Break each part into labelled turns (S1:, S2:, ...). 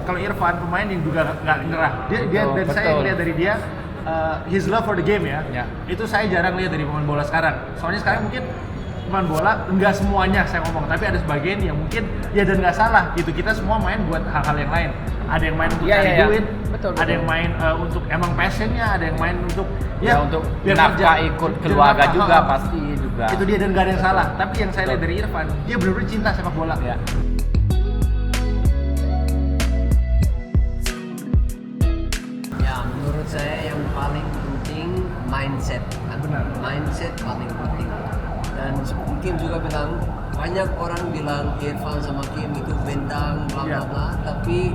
S1: kalau Irfan pemain yang juga nggak nyerah. Dia dan saya lihat dari dia his love for the game ya. Itu saya jarang lihat dari pemain bola sekarang. Soalnya sekarang mungkin pemain bola enggak semuanya saya ngomong, tapi ada sebagian yang mungkin ya dan nggak salah gitu. Kita semua main buat hal-hal yang lain. Ada yang main untuk cari duit, ada yang main untuk emang passionnya, ada yang main untuk
S2: untuk nafkah ikut keluarga juga pasti juga.
S1: Itu dia dan nggak ada yang salah. Tapi yang saya lihat dari Irfan, dia benar-benar cinta sepak bola.
S3: Menurut saya yang paling penting mindset.
S1: Benar.
S3: Mindset paling penting. Dan Kim juga bilang, banyak orang bilang Irfan sama Kim itu bintang bla bla bla, tapi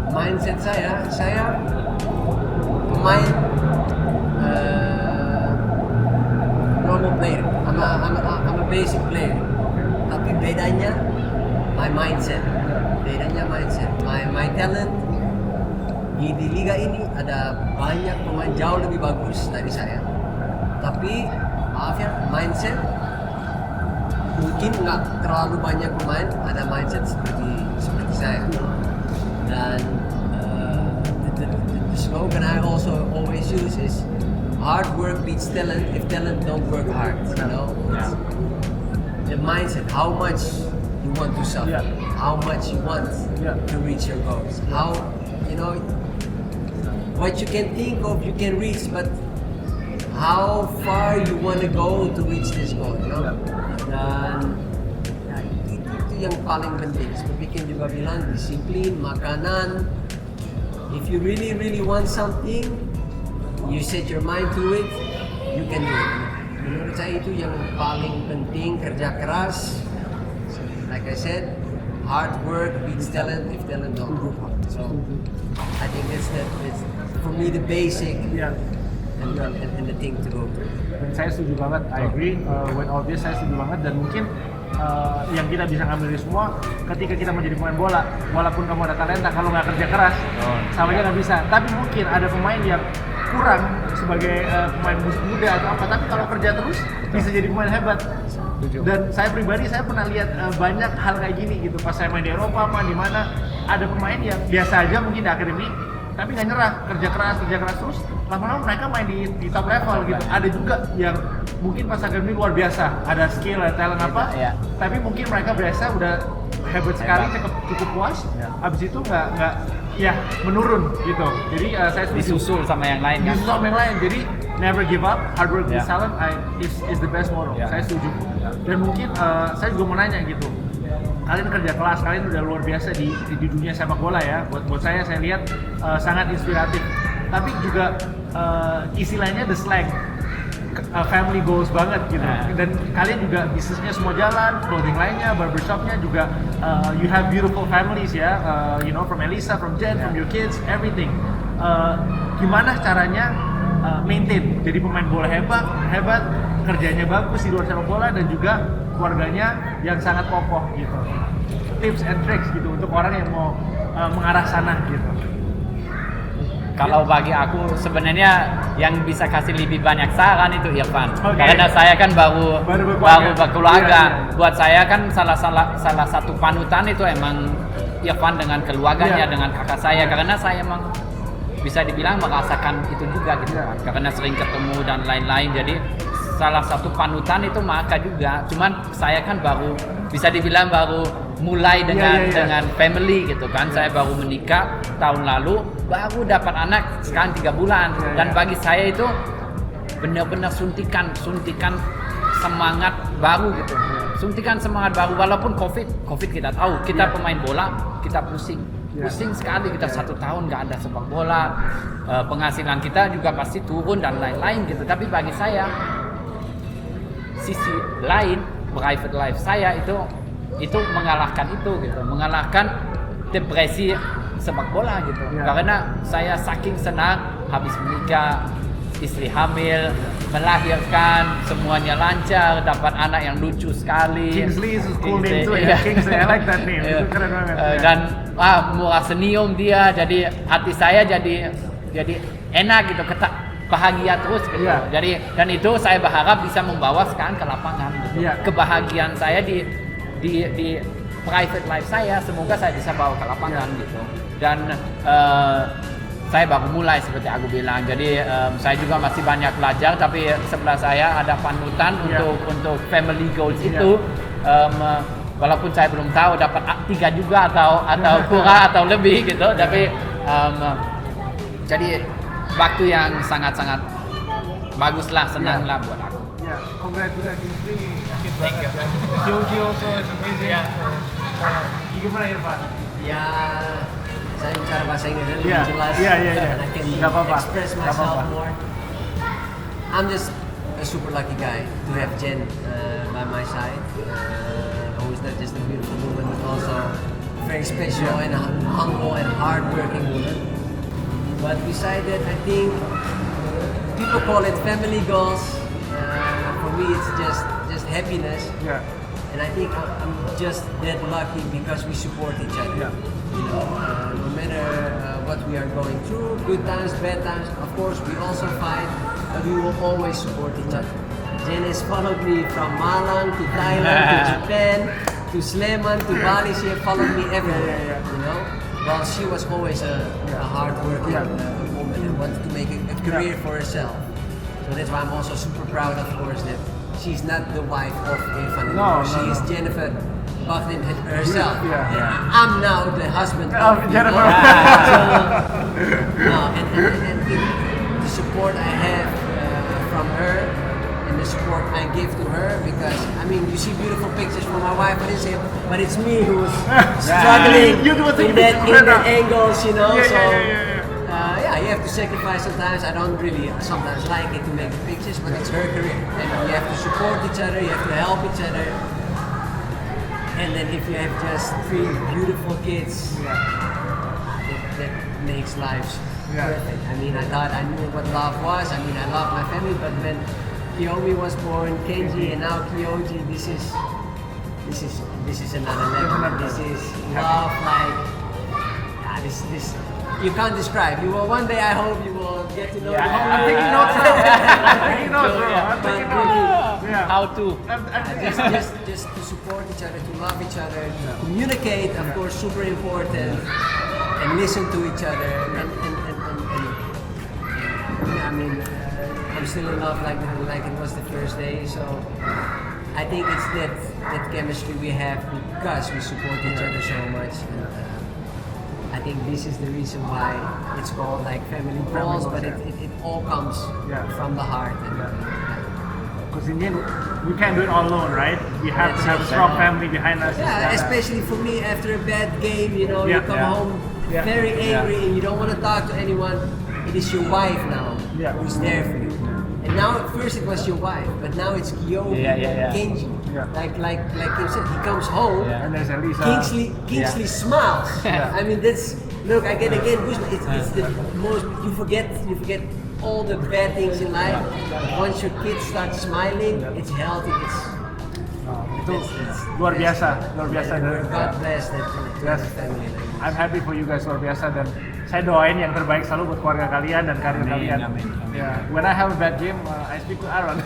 S3: mindset saya pemain normal player, I'm a basic player, tapi bedanya my mindset, my talent. Di liga ini ada banyak pemain jauh lebih bagus dari saya, tapi maaf ya, mindset mungkin nggak terlalu banyak pemain ada mindset seperti saya. Dan the slogan I also always use is hard work beats talent if talent don't work hard. You know, the mindset, how much you want to suffer, how much you want to reach your goals, how you know. What you can think of, you can reach, but how far you want to go to reach this goal, you know? Dan itu yang paling penting. Seperti Kim juga bilang, disiplin, makanan. If you really want something, you set your mind to it, you can do it. Menurut saya itu yang paling penting, kerja keras. Like I said, hard work beats talent if talent don't work hard. So I think that's for me the basic and the thing to go through.
S1: Dan saya setuju banget, I agree with all this, saya setuju banget. Dan mungkin yang kita bisa ngambil dari semua, ketika kita menjadi pemain bola, walaupun kamu ada talenta, kalau nggak kerja keras, sama aja nggak bisa. Tapi mungkin ada pemain yang kurang sebagai pemain muda atau apa, tapi kalau kerja terus bisa jadi pemain hebat. Dan saya pribadi, saya pernah lihat banyak hal kayak gini gitu. Pas saya main di Eropa, di mana ada pemain yang biasa aja mungkin di akademi, tapi nggak nyerah, kerja keras terus, lama-lama mereka main di top level gitu. Ada juga yang mungkin pas akademi luar biasa, ada skill, ada talent apa, tapi mungkin mereka biasa udah hebat sekali, cukup puas, abis itu nggak menurun gitu. Jadi saya setuju.
S2: Disusul sama yang lain.
S1: Jadi never give up, hard work with talent is the best motto. Saya setuju. Dan mungkin saya juga mau nanya gitu. Kalian kerja keras, kalian udah luar biasa di dunia sepak bola ya. Buat saya lihat sangat inspiratif. Tapi juga istilahnya the slang family goals banget gitu. Dan kalian juga bisnisnya semua jalan, clothing lainnya, barbershopnya juga you have beautiful families ya. You know, from Elisa, from Jen, from your kids, everything. Gimana caranya maintain jadi pemain bola hebat, kerjanya bagus di luar sepak bola dan juga keluarganya yang sangat kokoh gitu. Tips and tricks gitu untuk orang yang mau mengarah sana gitu.
S2: Kalau bagi aku sebenarnya yang bisa kasih lebih banyak saran itu Irfan. Karena saya kan baru berkeluarga. Buat saya kan salah satu panutan itu emang Irfan dengan keluarganya, dengan kakak saya. Karena saya emang bisa dibilang merasakan itu juga gitu kan. Karena sering ketemu dan lain-lain. Jadi salah satu panutan itu Maka juga. Cuman saya kan bisa dibilang baru mulai dengan family gitu kan. Saya baru menikah tahun lalu, baru dapat anak sekarang 3 bulan. Dan bagi saya itu benar-benar suntikan semangat baru gitu. Suntikan semangat baru walaupun COVID kita tahu, kita pemain bola, kita pusing sekali, kita 1 tahun nggak ada sepak bola, penghasilan kita juga pasti turun dan lain-lain gitu. Tapi bagi saya sisi lain, private life saya itu mengalahkan depresi sepak bola gitu. Karena saya saking senang habis menikah, istri hamil, melahirkan, semuanya lancar, dapat anak yang lucu sekali.
S1: Kingsley is a cool name too ya. Kingsley, I like that name. Itu keren banget.
S2: Dan murah senyum dia, jadi hati saya jadi enak gitu, bahagia terus gitu. Jadi dan itu saya berharap bisa membawa sekarang ke lapangan gitu. Kebahagiaan saya di private life saya semoga saya bisa bawa ke lapangan gitu. Dan saya baru mulai seperti aku bilang, jadi saya juga masih banyak belajar, tapi sebelah saya ada panutan untuk family goals itu. Walaupun saya belum tahu dapat 3 juga atau kurang atau lebih gitu, tapi jadi waktu yang sangat-sangat bagus lah, senang lah buat aku.
S1: Yeah, congratulations.
S2: Thank you.
S1: Yogi also is amazing. Gimana Irfan?
S3: Ya, saya bicara bahasa Inggris lebih
S1: Yeah.
S3: jelas.
S1: Yeah.
S3: And I can
S1: Gak apa-apa.
S3: express
S1: Gak
S3: myself
S1: apa-apa.
S3: more. I'm just a super lucky guy to have Jen by my side. Who is not just a beautiful woman, but also very special and humble and hardworking woman. But beside that, I think people call it family goals. For me, it's just happiness.
S1: Yeah.
S3: And I think I'm just that lucky because we support each other.
S1: Yeah.
S3: You know, no matter what we are going through, good times, bad times, of course we also fight, but we will always support each other. Jen has followed me from Malang to Thailand to Japan to Sleman to Bali. She has followed me everywhere.
S1: Yeah.
S3: You know, well, she was always a hard-working woman and wanted to make a career for herself. So that's why I'm also super proud, of course, that she's not the wife of Irfan anymore. She is Jennifer Buckland herself.
S1: Yeah.
S3: I'm now the husband
S1: Of
S3: of
S1: Jennifer.
S3: and the support I have from her and the support I give to her, because I mean you see beautiful pictures from my wife on Instagram, but it's me who's struggling
S1: You do a thing
S3: in that
S1: better.
S3: angles, you know.
S1: Yeah.
S3: You have to sacrifice sometimes. I don't really sometimes like it to make the pictures, but it's her career, and you have to support each other. You have to help each other. And then if you have just 3 beautiful kids, that makes lives perfect. I mean, I thought I knew what love was. I mean, I love my family, but when Kiyomi was born, Kenji, and now Kyoji, this is another level. This is love, like this. You can't describe. You will one day. I hope you will get to know.
S2: Yeah,
S3: the
S1: I'm taking notes now. I'm taking notes, bro. I'm
S3: But
S1: taking
S3: really,
S1: notes. Yeah.
S2: How to?
S3: just to support each other, to love each other, to communicate, of course, super important, and listen to each other. And I mean, I'm still in love like it was the first day. So I think it's that chemistry we have because we support each other so much. And, I think this is the reason why it's called like family goals, but it all comes from the heart.
S1: Because in the end, we can't do it all alone, right? We have to have a strong family behind us.
S3: Yeah, especially for me after a bad game, you know, you come home very angry and you don't want to talk to anyone. It is your wife now who's there for you. And now at first it was your wife, but now it's Kiyomi, Kenji.
S1: Yeah.
S3: Like Kim said, he comes home.
S1: And there's Elisa.
S3: Kingsley smiles. I mean, look, I get again goosebumps. It's the most. You forget all the bad things in life. Once your kids start smiling, it's healthy.
S1: Itu luar biasa.
S3: God bless that
S1: Yes.
S3: family.
S1: I'm happy for you guys, luar biasa, dan saya doain yang terbaik selalu buat keluarga kalian dan karir kalian.
S2: Amin.
S1: Yeah. When I have a bad game, I speak to Aaron.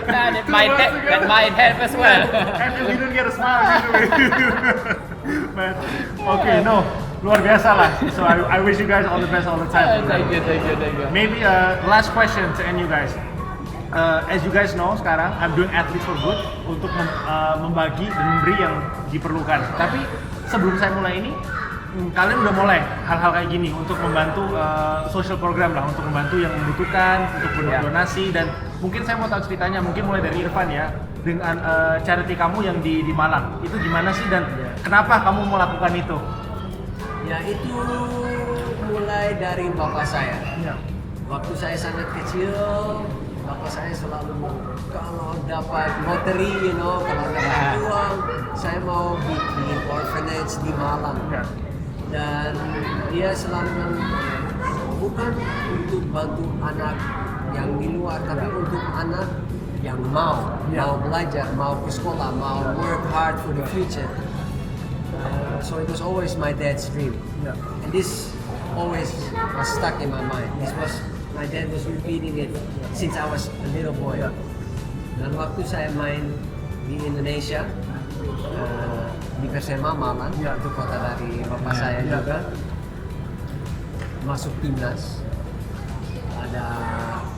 S2: That might help as well.
S1: And you didn't get a smile usually. But okay, no, luar biasa lah. So I wish you guys all the best all the time.
S2: Thank you.
S1: Maybe last question to end you guys. As you guys know, sekarang I'm doing Athletes for Good untuk membagi dan memberi yang diperlukan. Tapi sebelum saya mulai ini, kalian udah mulai hal-hal kayak gini untuk membantu social program lah, untuk membantu yang membutuhkan, untuk berdonasi, dan mungkin saya mau tahu ceritanya, mungkin mulai dari Irfan ya, dengan charity kamu yang di Malang. Itu gimana sih dan kenapa kamu melakukan itu?
S3: Ya, itu mulai dari bapak saya.
S1: Ya.
S3: Waktu saya sangat kecil, bapak saya selalu kalau dapat loteri, kalau dapat uang, saya mau bikin orphanage di Malang.
S1: Ya.
S3: Dan dia selalu bilang, bukan untuk bantu anak yang di luar, tapi untuk anak yang mau belajar, mau ke sekolah, mau work hard for the future. So it was always my dad's dream.
S1: Yeah.
S3: And this always was stuck in my mind. My dad was repeating it since I was a little boy. Dan waktu saya main di Indonesia, di Persema Malang, itu kota dari bapak saya juga, masuk timnas,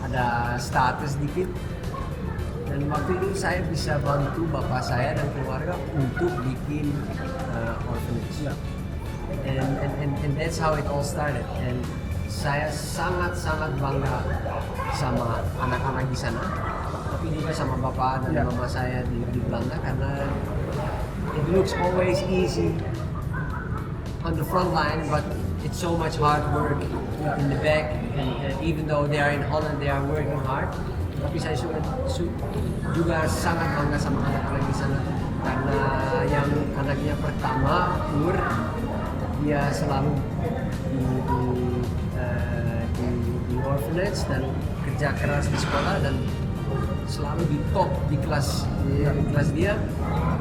S3: ada status dikit, dan waktu itu saya bisa bantu bapak saya dan keluarga untuk bikin orphanage. And that's how it all started. And saya sangat bangga sama anak-anak di sana, tapi juga sama bapak dan mama saya di Belanda, karena it looks always easy on the front line, but it's so much hard work in the back. And even though they are in Holland, they are working hard. Tapi saya juga sangat bangga sama anak-anak di sana, karena yang anaknya pertama dia selalu di orphanage dan kerja keras di sekolah dan selalu di top di kelas dia,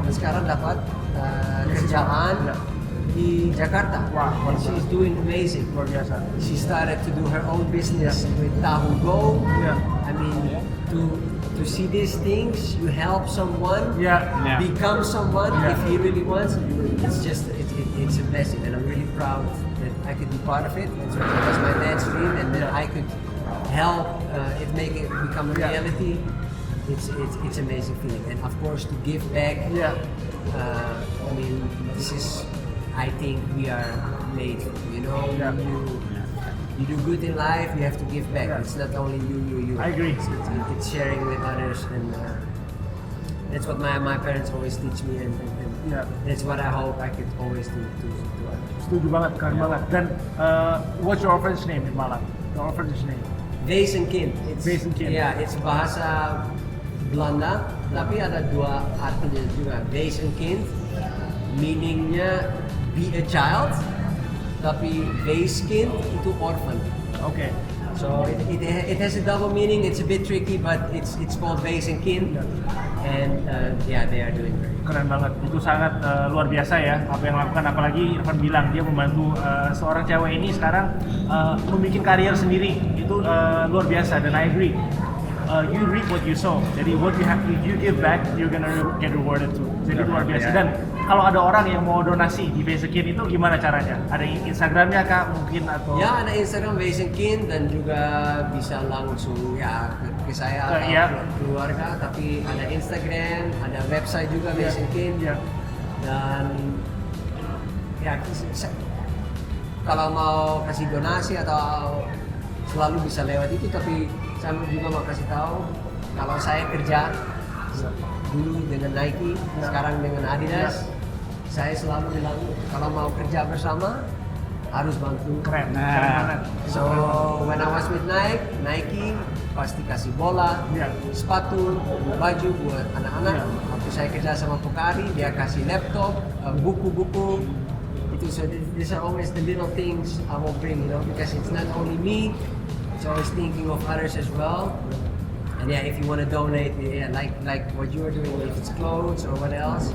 S3: dan sekarang dapat kerjaan di Jakarta.
S1: Wow,
S3: she's doing amazing.
S1: Luar biasa.
S3: She started to do her own business with Tahu Go. I mean, to see these things, you help someone become someone if he really wants. It's a blessing, and I'm really proud that I could be part of it. It was my dad's dream, and that I could help it make it become a reality. It's amazing feeling, and of course to give back. I mean, this is, I think we are made for, you know. You do good in life, you have to give back. It's not only you.
S1: I agree.
S3: It's sharing with others, and that's what my parents always teach me, and that's what I hope I could always do to others.
S1: Setuju banget, keren banget. Dan what's your orphanage name in Malang? Your orphanage name?
S3: Wees en Kind.
S1: Wees en Kind.
S3: Yeah, it's bahasa Belanda, tapi ada dua artinya juga. Wees en Kind, meaningnya be a child, tapi Weeskind itu orphan.
S1: Okay.
S3: So it has a double meaning. It's a bit tricky, but it's called Wees en Kind, and they are doing great.
S1: Keren banget, itu sangat luar biasa ya apa yang lakukan, apalagi Irfan bilang dia membantu seorang cewek ini sekarang membuat karier sendiri, itu luar biasa, dan I agree. You reap what you sow, jadi what you give back, you're gonna get rewarded too. Jadi luar biasa. Dan kalau ada orang yang mau donasi di Wees en Kind itu gimana caranya? Ada Instagramnya kah mungkin atau?
S3: Ya, ada Instagram Wees en Kind, dan juga bisa langsung ke saya atau keluarga. Tapi ada Instagram, ada website juga Wees en Kind. Dan kalau mau kasih donasi atau selalu bisa lewat itu, tapi saya juga mau kasih tahu kalau saya kerja dulu dengan Nike, sekarang dengan Adidas. Saya selalu bilang kalau mau kerja bersama harus bantu.
S1: Keren.
S3: So when I was with Nike pasti kasih bola, sepatu, baju buat anak-anak. Waktu saya kerja sama Pocari, dia kasih laptop, buku-buku. Itu, so these are always the little things I will bring, you know, because it's not only me. It's always thinking of others as well. And if you want to donate, like what you are doing, if it's clothes or what else,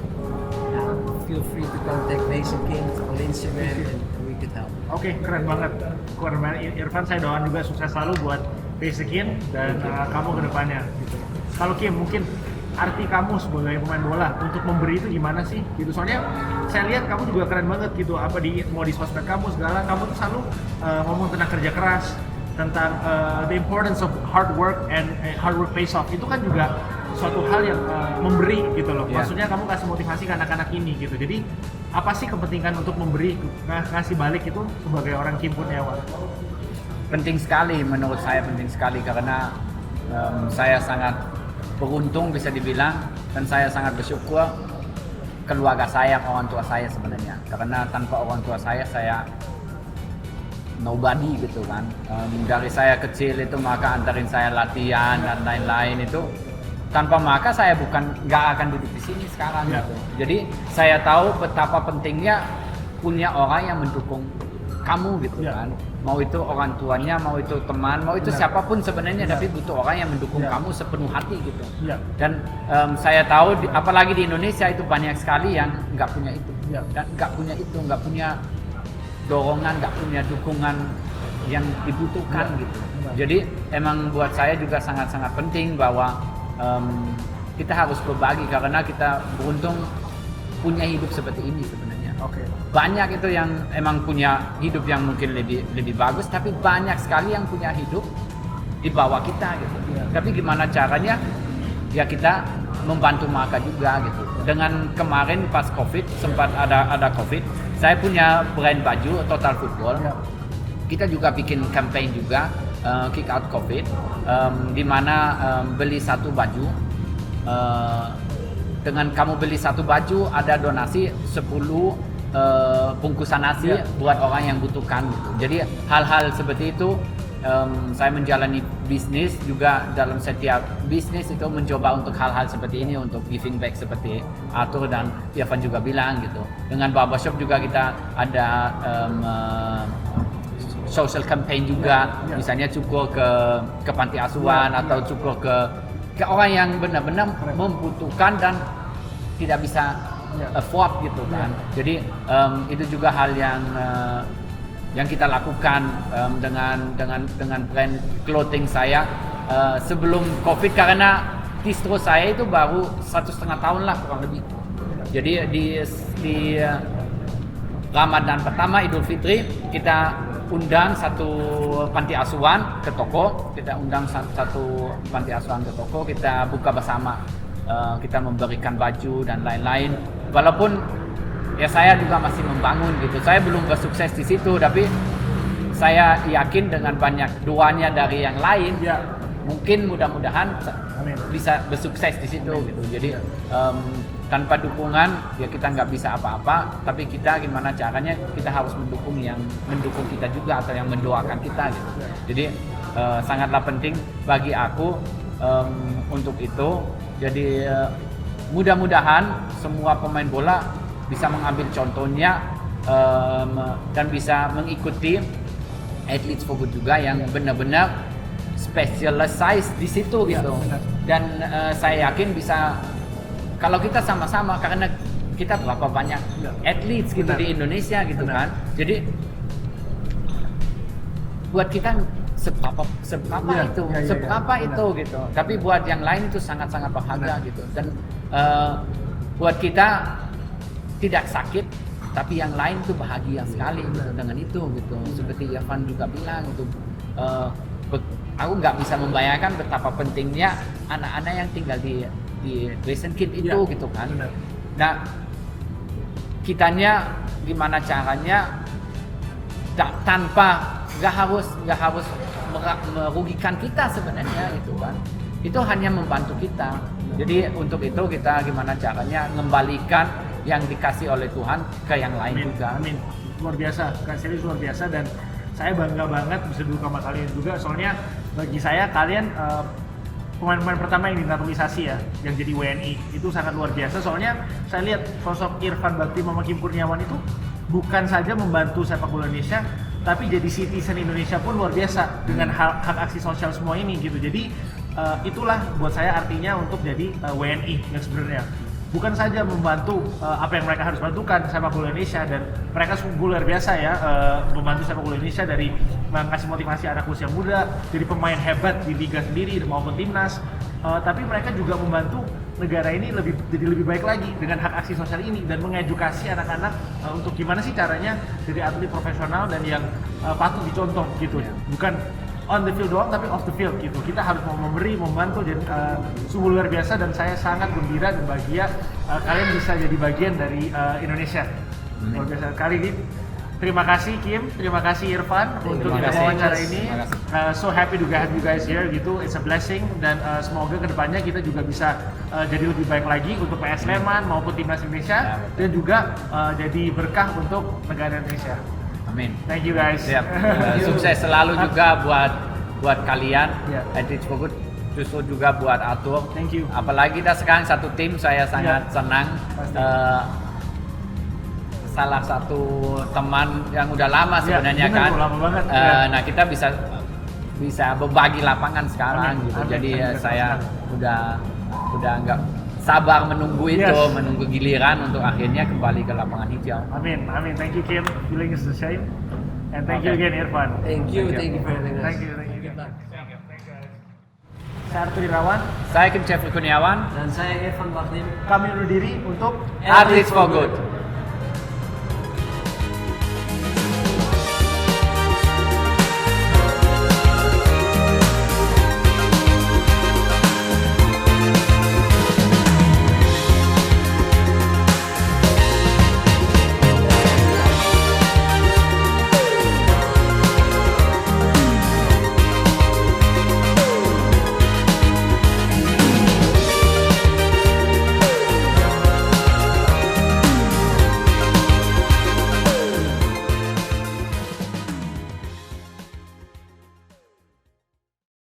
S3: feel free to contact Wees en Kind on Instagram, and we could help.
S1: Oke, keren banget. Irfan, saya doakan juga sukses selalu buat Wees en Kind dan kamu ke depannya. Gitu. Kalau Kim, mungkin arti kamu sebagai pemain bola untuk memberi itu gimana sih? Gitu. Soalnya saya lihat kamu juga keren banget gitu. Mau di sosmed kamu segala, kamu tuh selalu ngomong tentang kerja keras, tentang the importance of hard work and hard work pays off. Itu kan juga suatu hal yang memberi gitu loh. Maksudnya kamu kasih motivasi ke anak-anak ini gitu. Jadi apa sih kepentingan untuk memberi, ngasih balik itu sebagai orang Kim Kurniawan?
S2: Penting sekali, menurut saya penting sekali, karena saya sangat beruntung bisa dibilang, dan saya sangat bersyukur keluarga saya, orang tua saya sebenarnya. Karena tanpa orang tua saya nobody gitu kan. Dari saya kecil itu maka antarin saya latihan dan lain-lain itu, tanpa maka saya nggak akan duduk di sini sekarang gitu. Jadi saya tahu betapa pentingnya punya orang yang mendukung kamu gitu kan. Mau itu orang tuanya, mau itu teman, mau itu siapapun sebenarnya, tapi butuh orang yang mendukung kamu sepenuh hati gitu. Dan saya tahu apalagi di Indonesia itu banyak sekali yang nggak punya itu, dan nggak punya dorongan, nggak punya dukungan yang dibutuhkan gitu. Jadi emang buat saya juga sangat-sangat penting bahwa kita harus berbagi karena kita beruntung punya hidup seperti ini sebenarnya.
S1: Oke.
S2: Banyak itu yang emang punya hidup yang mungkin lebih bagus, tapi banyak sekali yang punya hidup di bawah kita gitu. Tapi gimana caranya? Ya kita membantu mereka juga gitu. Dengan kemarin pas COVID sempat ada COVID, saya punya brand baju Total Football. Kita juga bikin campaign juga Kick Out COVID, di mana beli satu baju. Dengan kamu beli satu baju ada donasi 10 bungkusan nasi buat orang yang butuhkan gitu. Jadi hal-hal seperti itu saya menjalani bisnis juga, dalam setiap bisnis itu mencoba untuk hal-hal seperti ini, untuk giving back seperti Arthur dan Irfan juga bilang gitu. Dengan barbershop juga kita ada social campaign juga, misalnya cukur ke panti asuhan atau cukur ke orang yang benar-benar membutuhkan dan tidak bisa afford gitu kan. Jadi itu juga hal yang kita lakukan dengan brand clothing saya sebelum COVID, karena distro saya itu baru 1,5 tahun lah kurang lebih. Jadi di Ramadan pertama Idul Fitri kita undang satu panti asuhan ke toko, kita buka bersama, kita memberikan baju dan lain-lain. Walaupun ya saya juga masih membangun gitu, saya belum bersukses di situ, tapi saya yakin dengan banyak doanya dari yang lain, mungkin mudah-mudahan bisa bersukses di situ gitu. Jadi tanpa dukungan ya kita nggak bisa apa-apa, tapi kita gimana caranya kita harus mendukung yang mendukung kita juga atau yang mendoakan kita gitu. Jadi sangatlah penting bagi aku untuk itu. Jadi mudah-mudahan semua pemain bola bisa mengambil contohnya dan bisa mengikuti Athletes for Good juga yang benar-benar specialized di situ gitu. Dan saya yakin bisa, kalau kita sama-sama, karena kita berapa banyak athletes gitu di Indonesia gitu kan. Jadi buat kita seberapa itu gitu. Tapi buat yang lain itu sangat-sangat berharga gitu. Dan buat kita tidak sakit, tapi yang lain itu bahagia sekali gitu dengan itu gitu. Seperti Irfan juga bilang gitu. Aku nggak bisa membayangkan betapa pentingnya anak-anak yang tinggal di Crescent Kid itu gitu kan. Nah, kitanya gimana caranya tanpa nggak harus merugikan kita sebenarnya gitu kan. Itu hanya membantu kita. Jadi untuk itu kita gimana caranya mengembalikan yang dikasih oleh Tuhan ke yang lain juga.
S1: Amin. Luar biasa, Kak Serius luar biasa, dan saya bangga banget bisa duduk sama kalian juga. Soalnya bagi saya kalian pemain-pemain pertama yang dinaturalisasi ya, yang jadi WNI, itu sangat luar biasa. Soalnya saya lihat sosok Irfan Bakti sama Kim Kurniawan itu bukan saja membantu sepak bola Indonesia, tapi jadi citizen Indonesia pun luar biasa dengan hak aksi sosial semua ini gitu. Jadi itulah buat saya artinya untuk jadi WNI yang sebenarnya. Bukan saja membantu apa yang mereka harus bantukan sepak bola Indonesia, dan mereka sungguh luar biasa ya membantu sepak bola Indonesia dari mengasih motivasi anak usia muda jadi pemain hebat di liga sendiri maupun timnas, tapi mereka juga membantu negara ini jadi lebih baik lagi dengan hak aksi sosial ini dan mengedukasi anak-anak untuk gimana sih caranya jadi atlet profesional dan yang patut dicontoh gitu. Bukan on the field doang, tapi off the field gitu. Kita harus mau memberi, membantu, dan sungguh luar biasa, dan saya sangat gembira dan bahagia kalian bisa jadi bagian dari Indonesia. Luar biasa kali ini. Terima kasih Kim, terima kasih Irfan untuk kita wawancara ini. So happy to have you guys here gitu. It's a blessing, dan semoga kedepannya kita juga bisa jadi lebih baik lagi untuk PS Sleman maupun timnas Indonesia, dan juga jadi berkah untuk negara Indonesia.
S2: Amin.
S1: Thank you guys.
S2: Siap. Sukses selalu juga buat kalian. Athletes for Good, justru juga buat Arthur.
S1: Thank you.
S2: Apalagi kita sekarang satu tim, saya sangat senang. Salah satu teman yang udah lama sebenarnya kan.
S1: Lama banget.
S2: Nah, kita bisa berbagi lapangan sekarang gitu. Jadi saya udah nggak sabar menunggu itu, menunggu giliran untuk akhirnya kembali ke lapangan hijau.
S1: Amin. Thank you Kim, feeling is the same, and thank you again Irfan.
S3: Thank you for having us.
S1: Thank you.
S3: Good luck.
S1: Saya Arthur Irawan.
S2: Saya Kim Jeffrey Kurniawan.
S3: Dan saya Irfan Bahdim.
S1: Kami undur diri untuk
S2: Athletes for Good.